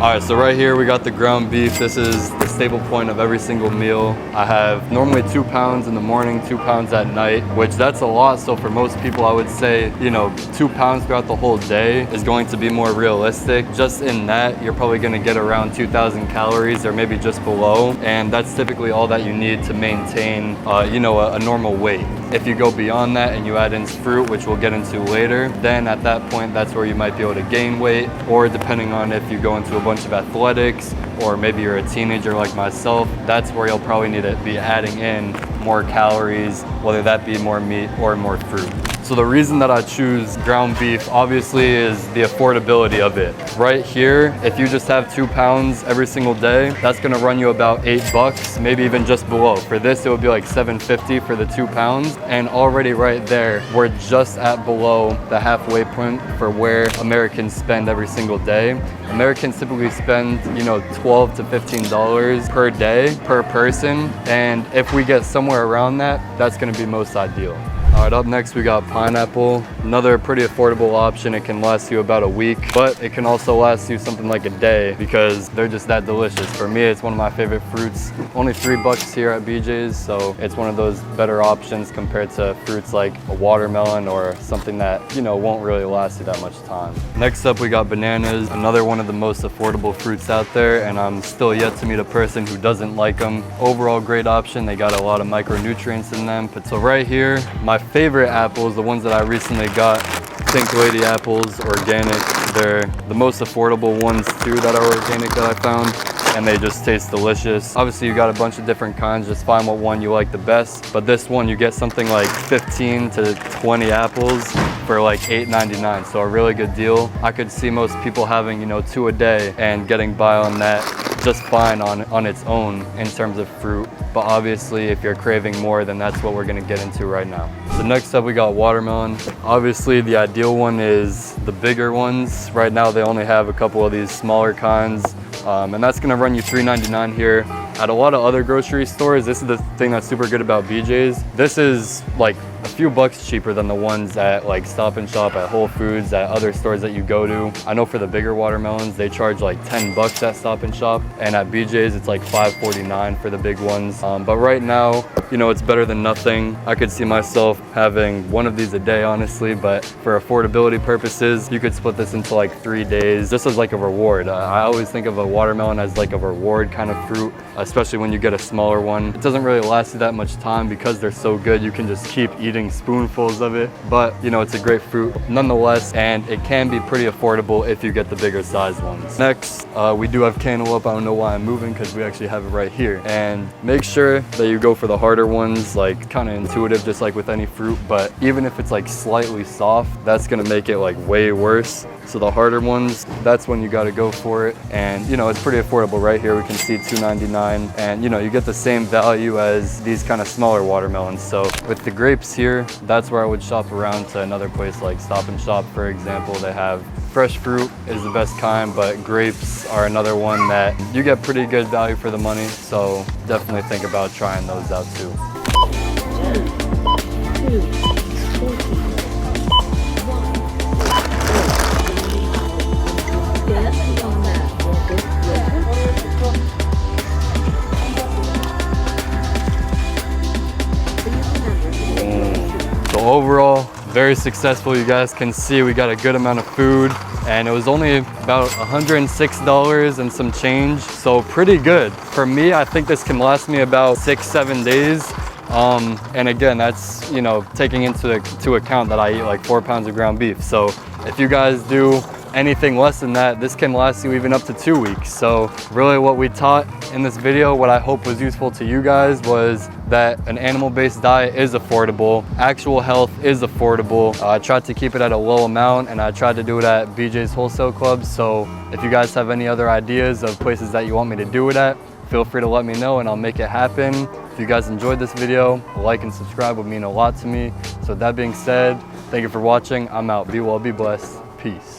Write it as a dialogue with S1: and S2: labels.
S1: All right, so right here we got the ground beef. This is the staple point of every single meal. I have normally 2 pounds in the morning, 2 pounds at night, which that's a lot. So for most people, I would say, 2 pounds throughout the whole day is going to be more realistic. Just in that, you're probably gonna get around 2,000 calories or maybe just below. And that's typically all that you need to maintain, a normal weight. If you go beyond that and you add in fruit, which we'll get into later, then at that point, that's where you might be able to gain weight, or depending on if you go into a bunch of athletics, or maybe you're a teenager like myself, that's where you'll probably need to be adding in more calories, whether that be more meat or more fruit. So the reason that I choose ground beef obviously is the affordability of it. Right here, if you just have 2 pounds every single day, that's gonna run you about $8, maybe even just below. For this, it would be like $7.50 for the 2 pounds. And already right there, we're just at below the halfway point for where Americans spend every single day. Americans typically spend, $12 to $15 per day, per person. And if we get somewhere around that, that's gonna be most ideal. All right, up next we got pineapple. Another pretty affordable option. It can last you about a week, but it can also last you something like a day because they're just that delicious. For me, it's one of my favorite fruits. Only $3 here at BJ's, so it's one of those better options compared to fruits like a watermelon or something that, won't really last you that much time. Next up, we got bananas, another one of the most affordable fruits out there, and I'm still yet to meet a person who doesn't like them. Overall, great option. They got a lot of micronutrients in them. But so right here, my favorite apples, the ones that I recently got, Pink Lady apples, organic. They're the most affordable ones too that are organic that I found, and they just taste delicious. Obviously, you got a bunch of different kinds. Just find what one you like the best. But this one, you get something like 15 to 20 apples for like $8.99, so a really good deal. I could see most people having, 2 a day and getting by on that just fine on its own in terms of fruit. But obviously, if you're craving more, then that's what we're gonna get into right now. So next up, we got watermelon. Obviously, the ideal one is the bigger ones. Right now, they only have a couple of these smaller kinds, and that's gonna run you $3.99 here. At a lot of other grocery stores, this is the thing that's super good about BJ's. This is like a few bucks cheaper than the ones at like Stop and Shop, at Whole Foods, at other stores that you go to. I know for the bigger watermelons, they charge like $10 at Stop and Shop, and at BJ's, it's like $5.49 for the big ones. But right now, it's better than nothing. I could see myself having one of these a day, honestly, but for affordability purposes, you could split this into like 3 days, just as like a reward. I always think of a watermelon as like a reward kind of fruit, especially when you get a smaller one. It doesn't really last you that much time because they're so good. You can just keep eating spoonfuls of it, but it's a great fruit nonetheless, and it can be pretty affordable if you get the bigger size ones. Next, we do have cantaloupe. I don't know why I'm moving because we actually have it right here. And make sure that you go for the harder ones, like kind of intuitive, just like with any fruit, but even if it's like slightly soft, that's gonna make it like way worse. So the harder ones, that's when you gotta go for it. And it's pretty affordable. Right here we can see $2.99, and you get the same value as these kind of smaller watermelons. So with the grapes here, that's where I would shop around to another place like Stop and Shop, for example. They have fresh fruit is the best kind, but grapes are another one that you get pretty good value for the money. So definitely think about trying those out too. So overall, very successful. You guys can see we got a good amount of food, and it was only about $106 and some change, so pretty good. For me, I think this can last me about 6-7 days. And again, that's, taking into account that I eat like 4 pounds of ground beef. So if you guys do anything less than that, this can last you even up to 2 weeks. So really what we taught in this video, what I hope was useful to you guys, was that an animal-based diet is affordable. Actual health is affordable. I tried to keep it at a low amount, and I tried to do it at BJ's Wholesale Club. So if you guys have any other ideas of places that you want me to do it at, feel free to let me know and I'll make it happen. If you guys enjoyed this video, like and subscribe would mean a lot to me. So with that being said, thank you for watching. I'm out. Be well, be blessed. Peace.